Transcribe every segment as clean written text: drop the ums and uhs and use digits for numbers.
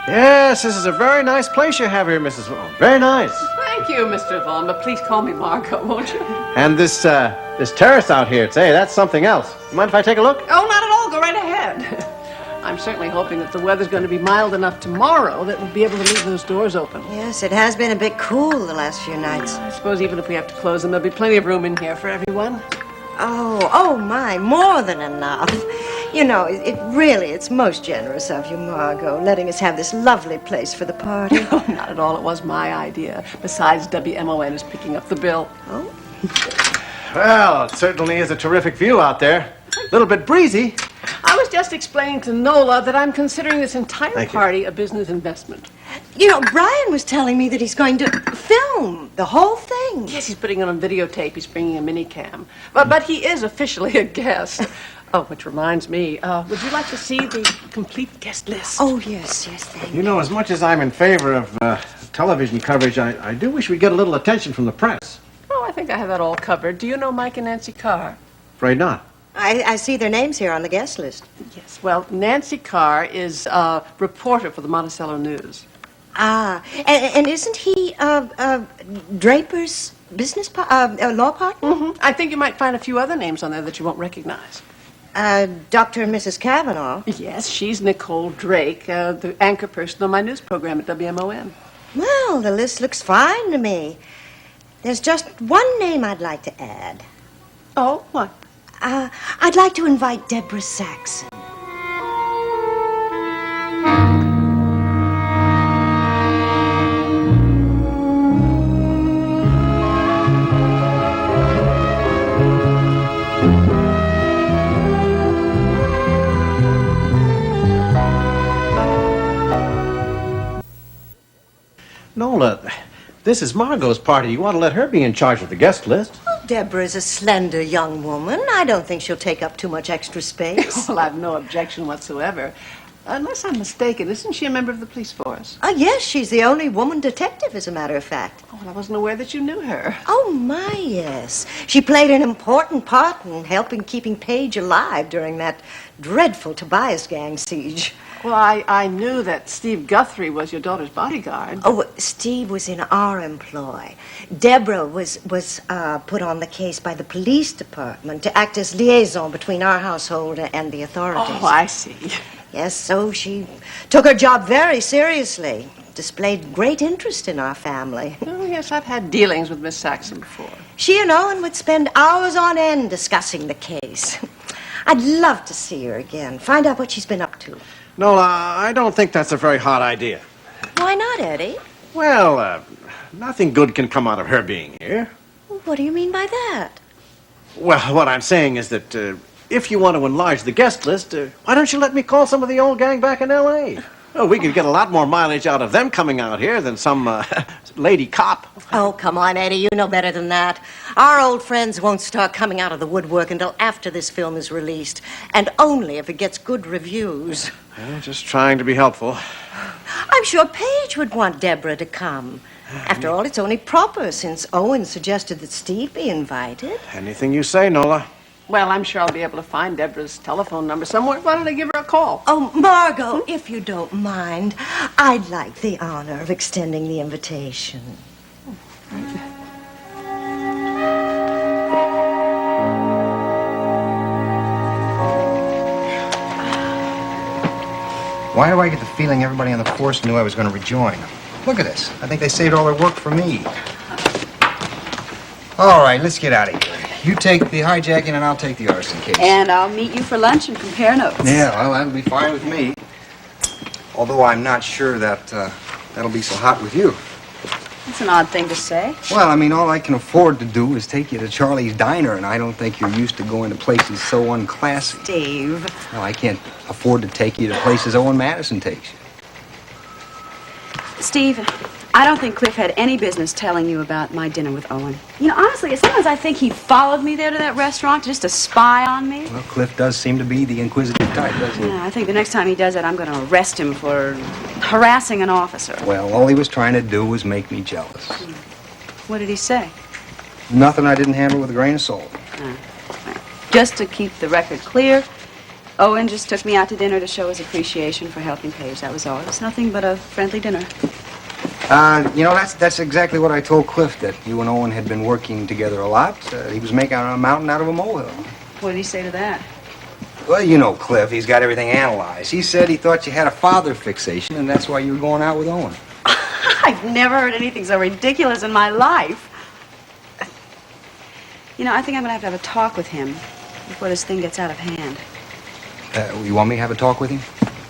Yes, this is a very nice place you have here, Mrs. Vaughn. Very nice. Thank you, Mr. Vaughn, but please call me Margo, won't you? And this terrace out here, that's something else. You mind if I take a look? Oh, not at all. Go right ahead. I'm certainly hoping that the weather's going to be mild enough tomorrow that we'll be able to leave those doors open. Yes, it has been a bit cool the last few nights. I suppose even if we have to close them, there'll be plenty of room in here for everyone. Oh my, more than enough. You know, it's most generous of you, Margo, letting us have this lovely place for the party. Oh, not at all. It was my idea. Besides, WMON is picking up the bill. Oh? Well, it certainly is a terrific view out there. A little bit breezy. I was just explaining to Nola that I'm considering this entire party a business investment. You know, Brian was telling me that he's going to film the whole thing. Yes, he's putting it on videotape. He's bringing a minicam. But he is officially a guest. Oh, which reminds me, would you like to see the complete guest list? Oh, yes, thank you. You know, as much as I'm in favor of television coverage, I do wish we'd get a little attention from the press. Oh, I think I have that all covered. Do you know Mike and Nancy Carr? Afraid not. I see their names here on the guest list. Yes, well, Nancy Carr is a reporter for the Monticello News. Ah, and isn't he Draper's business law partner? Mm-hmm. I think you might find a few other names on there that you won't recognize. Dr. and Mrs. Kavanaugh. Yes, she's Nicole Drake, the anchor person on my news program at WMON. Well, the list looks fine to me. There's just one name I'd like to add. Oh, what? I'd like to invite Deborah Saxon. Nola, this is Margo's party. You want to let her be in charge of the guest list. Well, Deborah's a slender young woman. I don't think she'll take up too much extra space. Well, I've no objection whatsoever. Unless I'm mistaken, isn't she a member of the police force? Yes, she's the only woman detective, as a matter of fact. Oh, well, I wasn't aware that you knew her. Oh, my, yes. She played an important part in helping keeping Paige alive during that dreadful Tobias gang siege. Well, I knew that Steve Guthrie was your daughter's bodyguard. Oh, Steve was in our employ. Deborah was put on the case by the police department to act as liaison between our household and the authorities. Oh, I see. Yes, so she took her job very seriously, displayed great interest in our family. Oh, yes, I've had dealings with Miss Saxon before. She and Owen would spend hours on end discussing the case. I'd love to see her again, find out what she's been up to. Nola, I don't think that's a very hot idea. Why not, Eddie? Well, nothing good can come out of her being here. What do you mean by that? Well, what I'm saying is that if you want to enlarge the guest list, why don't you let me call some of the old gang back in L.A.? Oh, we could get a lot more mileage out of them coming out here than some lady cop. Oh, come on, Eddie. You know better than that. Our old friends won't start coming out of the woodwork until after this film is released, and only if it gets good reviews. Well, just trying to be helpful. I'm sure Paige would want Deborah to come. After all, it's only proper since Owen suggested that Steve be invited. Anything you say, Nola. Well, I'm sure I'll be able to find Deborah's telephone number somewhere. Why don't I give her a call? Oh, Margo, if you don't mind, I'd like the honor of extending the invitation. Why do I get the feeling everybody on the force knew I was going to rejoin? Look at this. I think they saved all their work for me. All right, let's get out of here. You take the hijacking and I'll take the arson case. And I'll meet you for lunch and compare notes. Yeah, well, that'll be fine with me. Although I'm not sure that that'll be so hot with you. That's an odd thing to say. Well, I mean, all I can afford to do is take you to Charlie's Diner, and I don't think you're used to going to places so unclassy. Steve. Well, I can't afford to take you to places Owen Madison takes you. Steve, I don't think Cliff had any business telling you about my dinner with Owen. You know, honestly, sometimes I think he followed me there to that restaurant just to spy on me. Well, Cliff does seem to be the inquisitive type, doesn't he? Yeah, I think the next time he does that, I'm going to arrest him for harassing an officer. Well, all he was trying to do was make me jealous. What did he say? Nothing I didn't handle with a grain of salt. Well, just to keep the record clear, Owen just took me out to dinner to show his appreciation for helping Paige. That was all. It was nothing but a friendly dinner. You know, that's exactly what I told Cliff, that you and Owen had been working together a lot. He was making a mountain out of a molehill. What did he say to that? Well, you know Cliff, he's got everything analyzed. He said he thought you had a father fixation, and that's why you were going out with Owen. I've never heard anything so ridiculous in my life. You know, I think I'm going to have a talk with him before this thing gets out of hand. You want me to have a talk with him?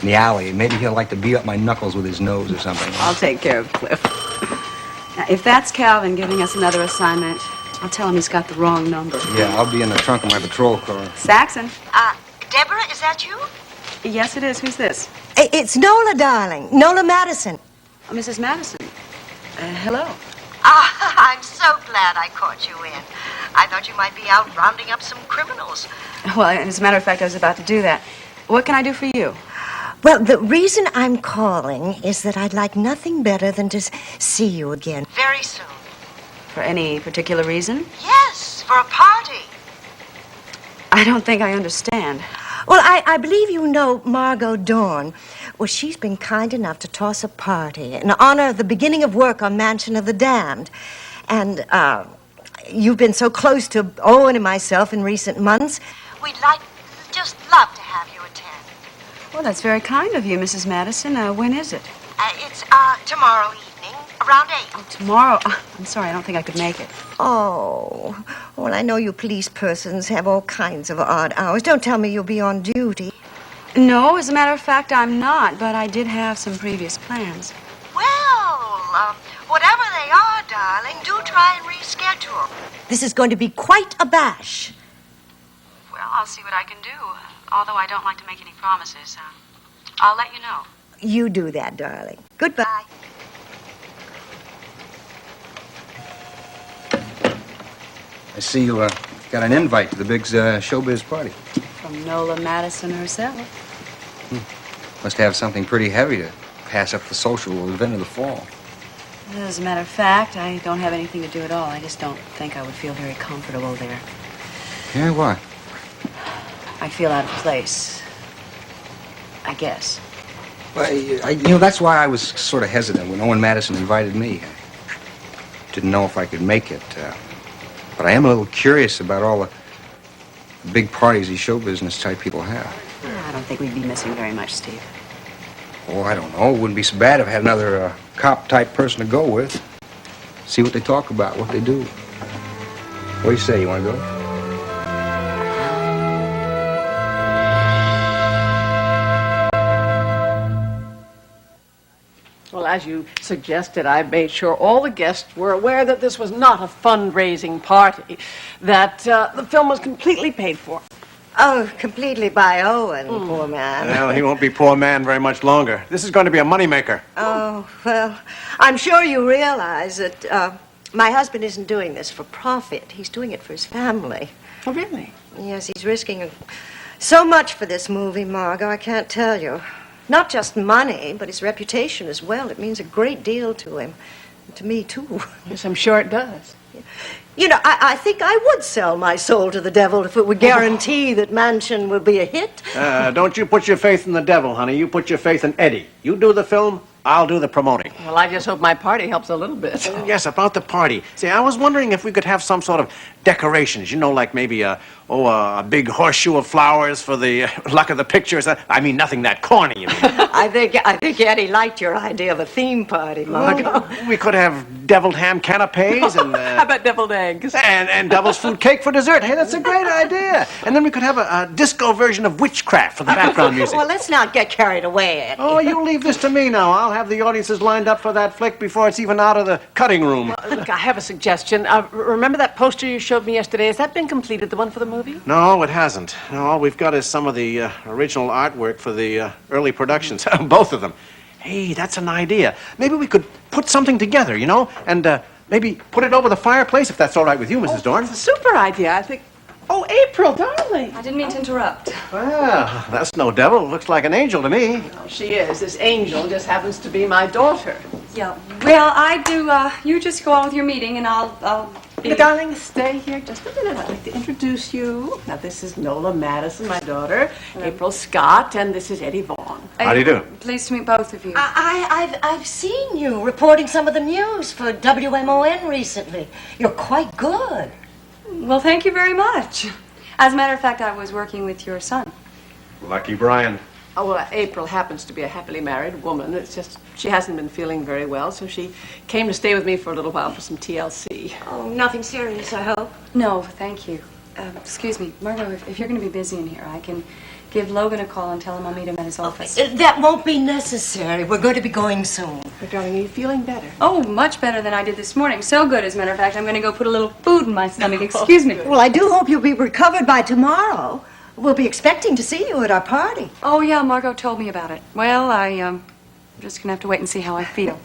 In the alley. Maybe he'll like to beat up my knuckles with his nose or something. I'll take care of Cliff. Now, if that's Calvin giving us another assignment, I'll tell him he's got the wrong number. Yeah, I'll be in the trunk of my patrol car. Saxon. Deborah, is that you? Yes, it is. Who's this? It's Nola, darling. Nola Madison. Oh, Mrs. Madison. Hello. I'm so glad I caught you in. I thought you might be out rounding up some criminals. Well, as a matter of fact, I was about to do that. What can I do for you? Well, the reason I'm calling is that I'd like nothing better than to see you again. Very soon. For any particular reason? Yes, for a party. I don't think I understand. Well, I believe you know Margo Dawn. Well, she's been kind enough to toss a party in honor of the beginning of work on Mansion of the Damned. And, you've been so close to Owen and myself in recent months. We'd just love to have you attend. Well, that's very kind of you, Mrs. Madison. When is it? It's, tomorrow evening, around 8. Oh, tomorrow. I'm sorry, I don't think I could make it. Oh, well, I know you police persons have all kinds of odd hours. Don't tell me you'll be on duty. No, as a matter of fact, I'm not, but I did have some previous plans. Well, whatever they are, darling, do try and reschedule. This is going to be quite a bash. Well, I'll see what I can do, although I don't like to make any promises. I'll let you know. You do that, darling. Goodbye. I see you got an invite to the big showbiz party. From Nola Madison herself. Must have something pretty heavy to pass up the social event of the fall. As a matter of fact, I don't have anything to do at all. I just don't think I would feel very comfortable there. Yeah, why? I feel out of place. I guess. Well, you know, that's why I was sort of hesitant when Owen Madison invited me. I didn't know if I could make it. But I am a little curious about all the big parties these show business type people have. I don't think we'd be missing very much, Steve. Oh, I don't know. It wouldn't be so bad if I had another cop-type person to go with. See what they talk about, what they do. What do you say? You want to go? Well, as you suggested, I made sure all the guests were aware that this was not a fundraising party, that the film was completely paid for. Oh, completely by Owen, poor man. Well, he won't be poor man very much longer. This is going to be a moneymaker. Oh, well, I'm sure you realize that my husband isn't doing this for profit. He's doing it for his family. Oh, really? Yes, he's risking so much for this movie, Margo, I can't tell you. Not just money, but his reputation as well. It means a great deal to him. And to me, too. Yes, I'm sure it does. You know, I think I would sell my soul to the devil if it would guarantee that Mansion will be a hit. Don't you put your faith in the devil, honey. You put your faith in Eddie. You do the film, I'll do the promoting. Well, I just hope my party helps a little bit. Yes, about the party. See, I was wondering if we could have some sort of decorations. You know, like maybe a big horseshoe of flowers for the luck of the pictures. I mean, nothing that corny, you mean. I think Eddie liked your idea of a theme party, Margo. We could have deviled ham canapes and... How about deviled eggs? And devil's food cake for dessert. Hey, that's a great idea. And then we could have a disco version of Witchcraft for the background music. Well, let's not get carried away, Eddie. Oh, you leave this to me now. I'll have the audiences lined up for that flick before it's even out of the cutting room. Look, I have a suggestion. Remember that poster you showed me yesterday? Has that been completed, the one for the movie? No, it hasn't. No, all we've got is some of the original artwork for the early productions. Both of them. Hey, that's an idea. Maybe we could put something together, you know, and maybe put it over the fireplace, if that's all right with you, Mrs. Dorn. It's a super idea, I think. Oh, April, darling. I didn't mean to interrupt. Well, that's no devil. Looks like an angel to me. Oh, she is. This angel just happens to be my daughter. Yeah. Well, I do. You just go on with your meeting, and I'll Darling, stay here just a minute. I'd like to introduce you. Now, this is Nola Madison, my daughter, April Scott, and this is Eddie Vaughn. How do you do? Pleased to meet both of you. I've seen you reporting some of the news for WMON recently. You're quite good. Well, thank you very much. As a matter of fact, I was working with your son. Lucky Brian. Oh, well, April happens to be a happily married woman. It's just she hasn't been feeling very well, so she came to stay with me for a little while for some TLC. Oh, nothing serious, I hope. No, thank you. Excuse me, Margo, if you're going to be busy in here, I can give Logan a call and tell him I'll meet him at his office. That won't be necessary. We're going to be going soon. But, darling, are you feeling better? Oh, much better than I did this morning. So good, as a matter of fact, I'm going to go put a little food in my stomach. Excuse me. Well, I do hope you'll be recovered by tomorrow. We'll be expecting to see you at our party. Oh, yeah, Margo told me about it. Well, I'm just going to have to wait and see how I feel.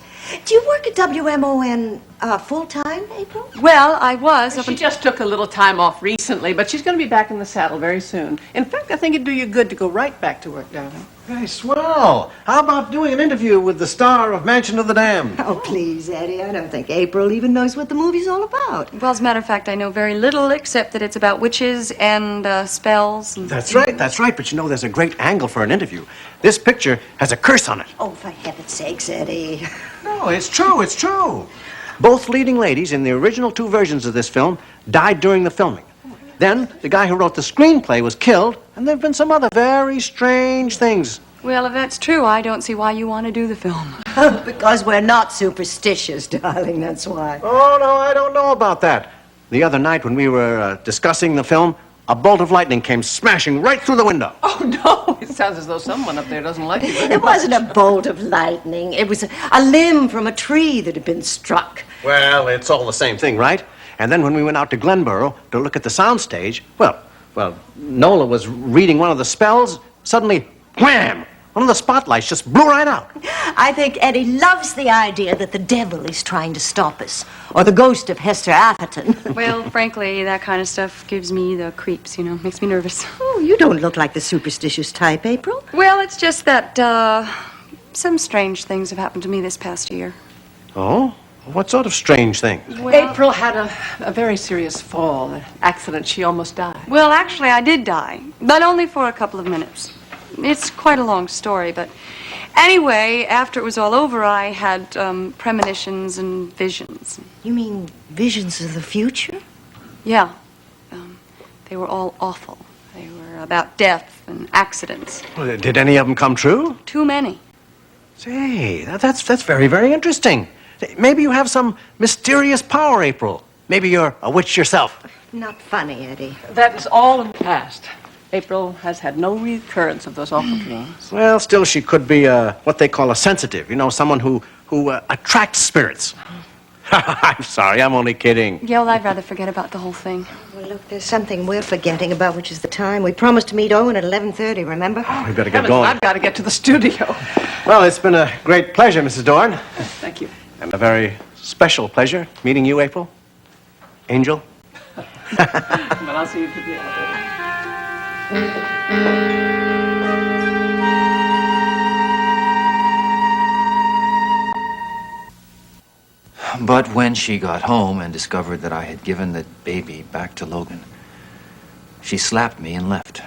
Do you work at WMON full-time, April? Well, I was. She just took a little time off recently, but she's going to be back in the saddle very soon. In fact, I think it'd do you good to go right back to work, darling. Hey, swell. How about doing an interview with the star of Mansion of the Damned? Oh, please, Eddie. I don't think April even knows what the movie's all about. Well, as a matter of fact, I know very little except that it's about witches and spells. And... That's right. But you know, there's a great angle for an interview. This picture has a curse on it. Oh, for heaven's sakes, Eddie. No, it's true. Both leading ladies in the original 2 versions of this film died during the filming. Then, the guy who wrote the screenplay was killed, and there have been some other very strange things. Well, if that's true, I don't see why you want to do the film. Because we're not superstitious, darling, that's why. Oh, no, I don't know about that. The other night when we were discussing the film, a bolt of lightning came smashing right through the window. Oh, no. It sounds as though someone up there doesn't like you very It much. wasn't a bolt of lightning. It was a limb from a tree that had been struck. Well, it's all the same thing, right? And then when we went out to Glenboro to look at the soundstage, well, Nola was reading one of the spells. Suddenly, wham! One of the spotlights just blew right out. I think Eddie loves the idea that the devil is trying to stop us, or the ghost of Hester Atherton. Well, frankly, that kind of stuff gives me the creeps, makes me nervous. Oh, you don't look like the superstitious type, April. Well, it's just that some strange things have happened to me this past year. Oh? What sort of strange thing? April had a very serious fall, an accident. She almost died. Well, actually, I did die, but only for a couple of minutes. It's quite a long story, but anyway, after it was all over, I had premonitions and visions. You mean visions of the future? Yeah. They were all awful. They were about death and accidents. Well, did any of them come true? Too many. Say, that's very, very interesting. Maybe you have some mysterious power, April. Maybe you're a witch yourself. Not funny, Eddie. That is all in the past. April has had no recurrence of those awful dreams. Well, still, she could be what they call a sensitive. You know, someone who attracts spirits. I'm sorry, I'm only kidding. Yeah, well, I'd rather forget about the whole thing. Well, look, there's something we're forgetting about, which is the time. We promised to meet Owen at 11:30, remember? We better get Heavens, going. I've got to get to the studio. Well, it's been a great pleasure, Mrs. Dorn. Thank you. And a very special pleasure meeting you, April. Angel. But I'll see you to the elevator. But when she got home and discovered that I had given the baby back to Logan, she slapped me and left.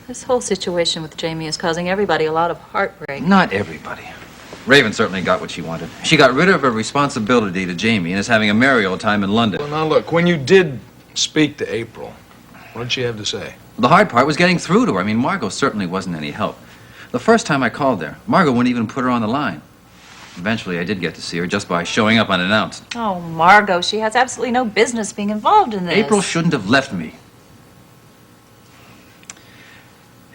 This whole situation with Jamie is causing everybody a lot of heartbreak. Not everybody. Raven certainly got what she wanted. She got rid of her responsibility to Jamie and is having a merry old time in London. Well, now look, when you did speak to April, what did she have to say? The hard part was getting through to her. I mean, Margo certainly wasn't any help. The first time I called there, Margo wouldn't even put her on the line. Eventually, I did get to see her just by showing up unannounced. Oh, Margo, she has absolutely no business being involved in this. April shouldn't have left me.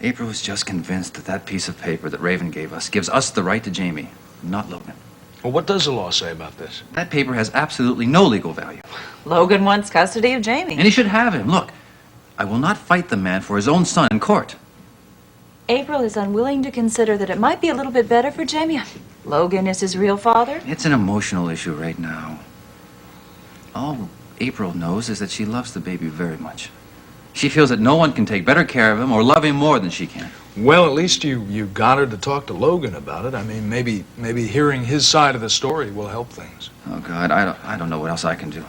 April was just convinced that that piece of paper that Raven gave us gives us the right to Jamie, not Logan. Well, what does the law say about this? That paper has absolutely no legal value. Logan wants custody of Jamie. And he should have him. Look, I will not fight the man for his own son in court. April is unwilling to consider that it might be a little bit better for Jamie. Logan is his real father. It's an emotional issue right now. All April knows is that she loves the baby very much. She feels that no one can take better care of him or love him more than she can. Well, at least you got her to talk to Logan about it. I mean, maybe hearing his side of the story will help things. Oh, God, I don't know what else I can do.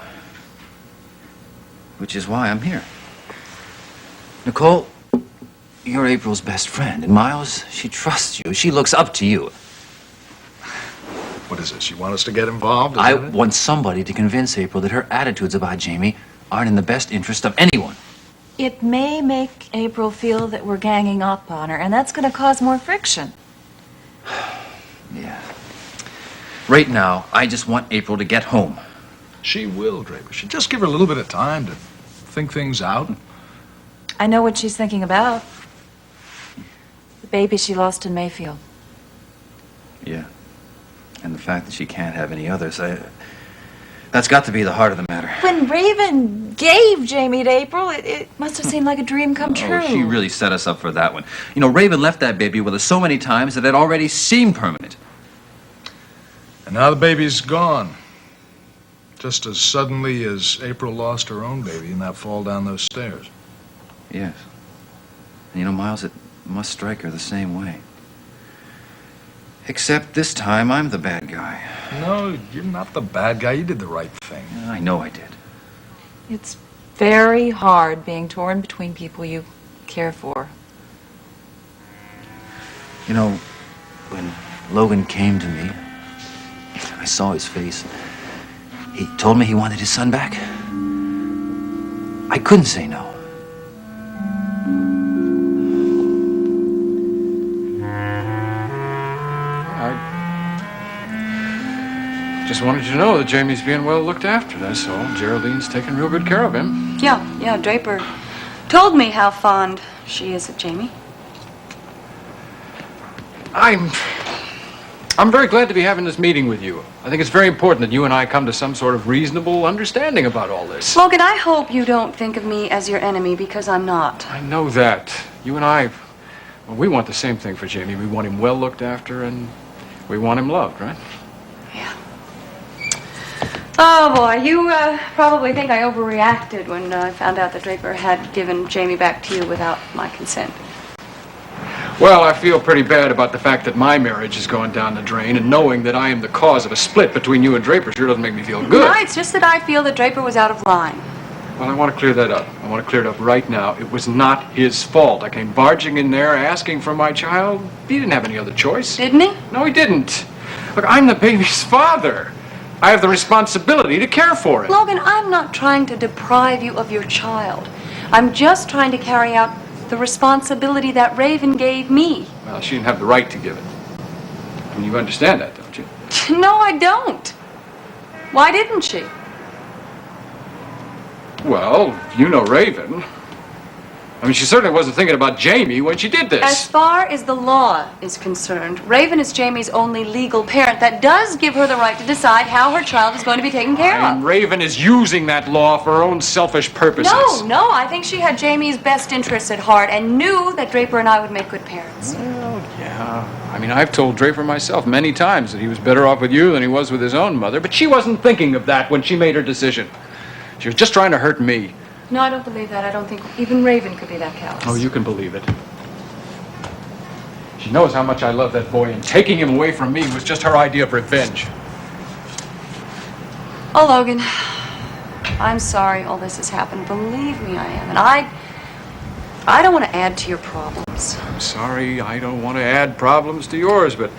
which is why I'm here. Nicole, you're April's best friend, and Miles, she trusts you. She looks up to you. What is this? You want us to get involved? Is I that it? want somebody to convince April that her attitudes about Jamie aren't in the best interest of anyone. It may make April feel that we're ganging up on her, and that's going to cause more friction. Yeah. Right now, I just want April to get home. She will, Draper. She just give her a little bit of time to think things out. I know what she's thinking about. The baby she lost in Mayfield. Yeah. And the fact that she can't have any others, that's got to be the heart of the matter. When Raven gave Jamie to April, it must have seemed like a dream come true. Oh, she really set us up for that one. You know, Raven left that baby with us so many times that it already seemed permanent. And now the baby's gone. Just as suddenly as April lost her own baby in that fall down those stairs. Yes. And you know, Miles, it must strike her the same way. Except this time, I'm the bad guy. No, you're not the bad guy. You did the right thing. I know I did. It's very hard being torn between people you care for. You know, when Logan came to me, I saw his face. He told me he wanted his son back. I couldn't say no. I just wanted you to know that Jamie's being well looked after, that's all. Geraldine's taking real good care of him. Yeah, Draper told me how fond she is of Jamie. I'm very glad to be having this meeting with you. I think it's very important that you and I come to some sort of reasonable understanding about all this. Logan, I hope you don't think of me as your enemy, because I'm not. I know that. You and I, well, we want the same thing for Jamie. We want him well looked after, and we want him loved, right? Yeah. Oh, boy, you probably think I overreacted when I found out that Draper had given Jamie back to you without my consent. Well, I feel pretty bad about the fact that my marriage has gone down the drain, and knowing that I am the cause of a split between you and Draper sure doesn't make me feel good. No, it's just that I feel that Draper was out of line. Well, I want to clear that up. I want to clear it up right now. It was not his fault. I came barging in there asking for my child. He didn't have any other choice. Didn't he? No, he didn't. Look, I'm the baby's father. I have the responsibility to care for it. Logan, I'm not trying to deprive you of your child. I'm just trying to carry out the responsibility that Raven gave me. Well, she didn't have the right to give it. I mean, you understand that, don't you? No, I don't. Why didn't she? Well, you know Raven. I mean, she certainly wasn't thinking about Jamie when she did this. As far as the law is concerned, Raven is Jamie's only legal parent. That does give her the right to decide how her child is going to be taken care And of. Raven is using that law for her own selfish purposes. No, I think she had Jamie's best interests at heart and knew that Draper and I would make good parents. Well, yeah. I mean, I've told Draper myself many times that he was better off with you than he was with his own mother, but she wasn't thinking of that when she made her decision. She was just trying to hurt me. No, I don't believe that. I don't think even Raven could be that callous. Oh, you can believe it. She knows how much I love that boy, and taking him away from me was just her idea of revenge. Oh, Logan, I'm sorry all this has happened. Believe me, I am. And I don't want to add to your problems. I'm sorry, I don't want to add problems to yours, but...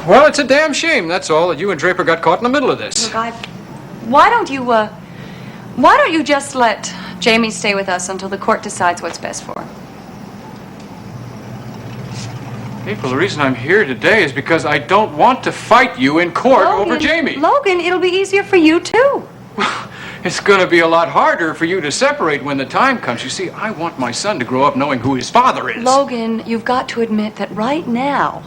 Well, it's a damn shame, that's all, that you and Draper got caught in the middle of this. Look, why don't you just let Jamie stay with us until the court decides what's best for him? April, the reason I'm here today is because I don't want to fight you in court over Jamie. Logan, it'll be easier for you, too. It's going to be a lot harder for you to separate when the time comes. You see, I want my son to grow up knowing who his father is. Logan, you've got to admit that right now,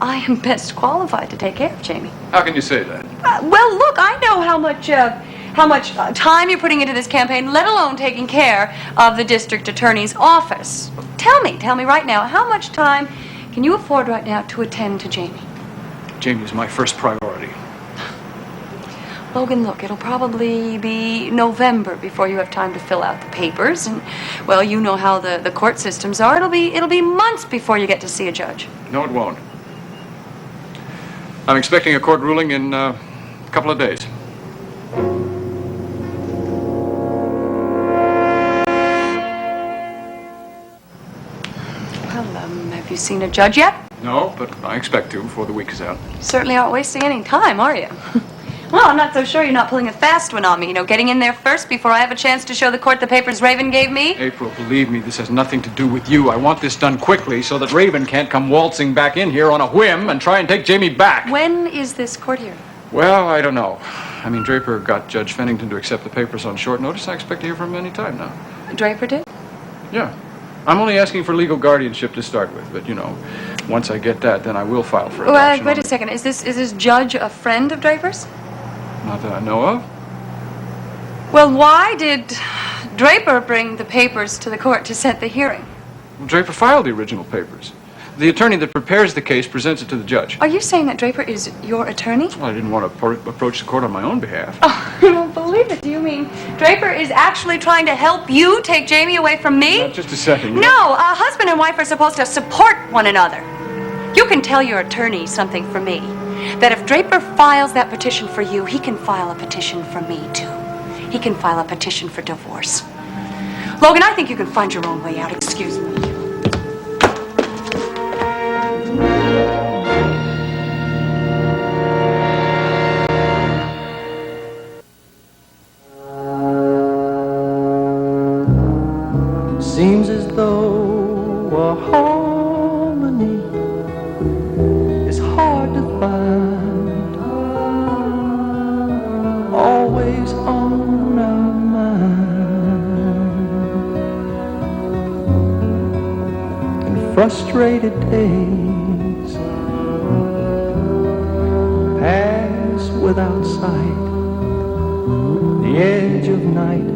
I am best qualified to take care of Jamie. How can you say that? Well, look, I know how much time you're putting into this campaign, let alone taking care of the district attorney's office. Tell me right now, how much time can you afford right now to attend to Jamie? Jamie's my first priority. Logan, look, it'll probably be November before you have time to fill out the papers, and, well, you know how the court systems are. It'll be months before you get to see a judge. No, it won't. I'm expecting a court ruling in a couple of days. you seen a judge yet? No, but I expect to before the week is out. You certainly aren't wasting any time, are you? Well, I'm not so sure you're not pulling a fast one on me, getting in there first before I have a chance to show the court the papers Raven gave me. April, believe me, this has nothing to do with you. I want this done quickly so that Raven can't come waltzing back in here on a whim and try and take Jamie back. When is this court hearing? Well, I don't know. I mean, Draper got Judge Fennington to accept the papers on short notice. I expect to hear from him any time now. Draper did? Yeah. I'm only asking for legal guardianship to start with, but, once I get that, then I will file for adoption. Wait a second. Is this judge a friend of Draper's? Not that I know of. Well, why did Draper bring the papers to the court to set the hearing? Well, Draper filed the original papers. The attorney that prepares the case presents it to the judge. Are you saying that Draper is your attorney? Well, I didn't want to approach the court on my own behalf. Oh, I don't believe it. Do you mean Draper is actually trying to help you take Jamie away from me? Just a second. No, a husband and wife are supposed to support one another. You can tell your attorney something for me. That if Draper files that petition for you, he can file a petition for me, too. He can file a petition for divorce. Logan, I think you can find your own way out. Excuse me. Seems as though a harmony is hard to find, always on our mind. And frustrated days pass without sight, the edge of night